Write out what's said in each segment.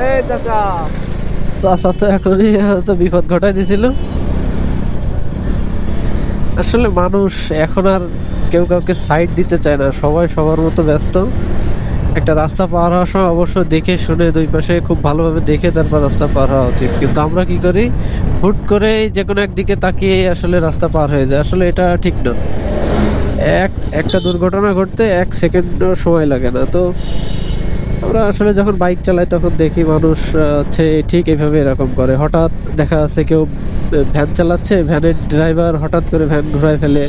এই চাচা। চাচা তো এখনই হয়তো বিপদ ঘটাই দিছিল। আসলে মানুষ এখন আর কেউ কাউকে সাইড দিতে চায় না, সবাই সবার মতো ব্যস্ত। একটা রাস্তা পার হওয়ার সময় অবশ্য দেখে শুনে দুই পাশে খুব ভালোভাবে দেখে তারপর রাস্তা পার হওয়া উচিত, কিন্তু আমরা কি করি, হুট করে যে কোনো একদিকে তাকিয়ে আসলে রাস্তা পার হয়ে যায়। আসলে এটা ঠিক না। একটা দুর্ঘটনা ঘটতে 1 সেকেন্ডও সময় লাগে না। তো আমরা আসলে যখন বাইক চালাই তখন দেখি মানুষ হচ্ছে ঠিক এইভাবে এরকম করে। হঠাৎ দেখা যাচ্ছে কেউ ভ্যান চালাচ্ছে, ভ্যানের ড্রাইভার হঠাৎ করে ভ্যান ঘুরায় ফেলে।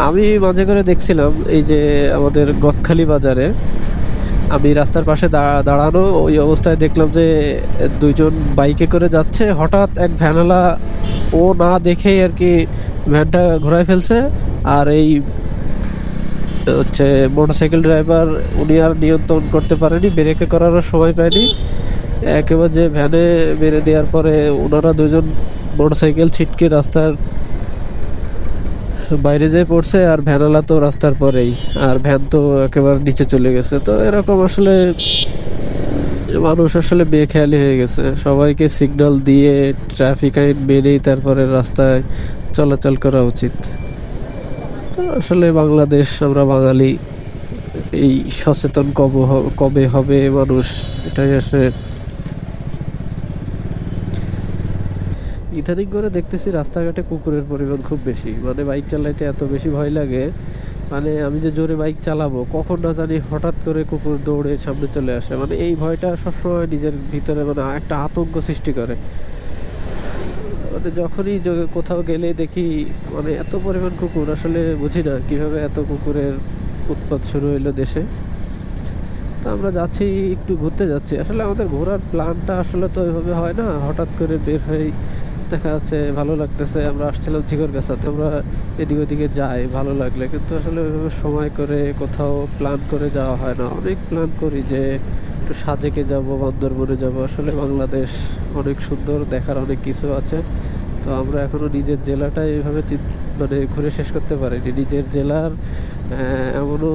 আমি মাঝে করে দেখছিলাম এই যে আমাদের গদখালি বাজারে, আমি রাস্তার পাশে দাঁড়ানো ওই অবস্থায় দেখলাম যে দুইজন বাইকে করে যাচ্ছে, হঠাৎ এক ভ্যানওয়ালা ও না দেখেই আর কি ভ্যানটা ঘোরায় ফেলছে। আর এই হচ্ছে মোটরসাইকেল ড্রাইভার উনি আর নিয়ন্ত্রণ করতে পারেনি, ব্রেকে করারও সময় পায়নি, একেবারে যে ভ্যানে মেরে দেওয়ার পরে ওনারা দুজন মোটরসাইকেল ছিটকে রাস্তার বাইরে যেয়ে পড়ছে, আর ভ্যানওয়ালা তো রাস্তার পরেই, আর ভ্যান তো একেবারে নিচে চলে গেছে। তো এরকম আসলে মানুষ আসলে বেখেয়ালি হয়ে গেছে, সবাইকে সিগন্যাল দিয়ে ট্রাফিক আইন মেনেই তারপরে রাস্তায় চলাচল করা উচিত। তো আসলে বাংলাদেশ, আমরা বাঙালি, এই সচেতন কবে হবে মানুষ, এটাই আসলে ইদানিং করে দেখতেছি রাস্তাঘাটে কুকুরের পরিমাণ খুব বেশি। মানে বাইক চালাইতে এত বেশি ভয় লাগে, মানে আমি যে জোরে বাইক চালাবো কখন না জানি হঠাৎ করে কুকুর দৌড়ে সামনে চলে আসে। মানে এই ভয়টা সবসময় নিজের ভিতরে মানে একটা আতঙ্ক সৃষ্টি করে। মানে যখনই কোথাও গেলে দেখি মানে এত পরিমাণ কুকুর, আসলে বুঝি না কিভাবে এত কুকুরের উৎপাত শুরু হইলো দেশে। তো আমরা যাচ্ছি, একটু ঘুরতে যাচ্ছি। আসলে আমাদের ঘোরার প্ল্যানটা আসলে তো ওইভাবে হয় না, হঠাৎ করে বের হয়ে দেখা যাচ্ছে ভালো লাগতেছে, আমরা আসছিলাম ঝিকরগাছাতে, আমরা এদিক ওদিকে যাই ভালো লাগলে, কিন্তু আসলে ওইভাবে সময় করে কোথাও প্ল্যান করে যাওয়া হয় না। অনেক প্ল্যান করি যে একটু সাজেকে যাব, বান্দরবনে যাব। আসলে বাংলাদেশ অনেক সুন্দর, দেখার অনেক কিছু আছে। তো আমরা এখনো নিজের জেলাটাই এইভাবে মানে ঘুরে শেষ করতে পারিনি। নিজের জেলার এমনও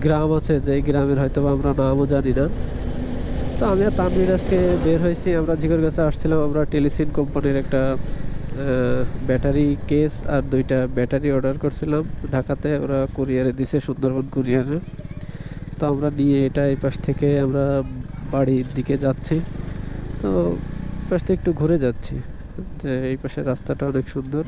গ্রাম আছে যে গ্রামের হয়তো বা আমরা নামও জানি না। তো আমি আর তানভীর আজকে বের হয়েছি, আমরা ঝিকরগাছা আসছিলাম। আমরা টেলিসিন কোম্পানির একটা ব্যাটারি কেস আর 2টা ব্যাটারি অর্ডার করছিলাম ঢাকাতে, ওরা কুরিয়ারে দিছে, সুন্দরবন কুরিয়ারে। তো আমরা নিয়ে এটা এই পাশ থেকে আমরা বাড়ির দিকে যাচ্ছি। তো পাশ থেকে একটু ঘুরে যাচ্ছি, যে এই পাশের রাস্তাটা অনেক সুন্দর।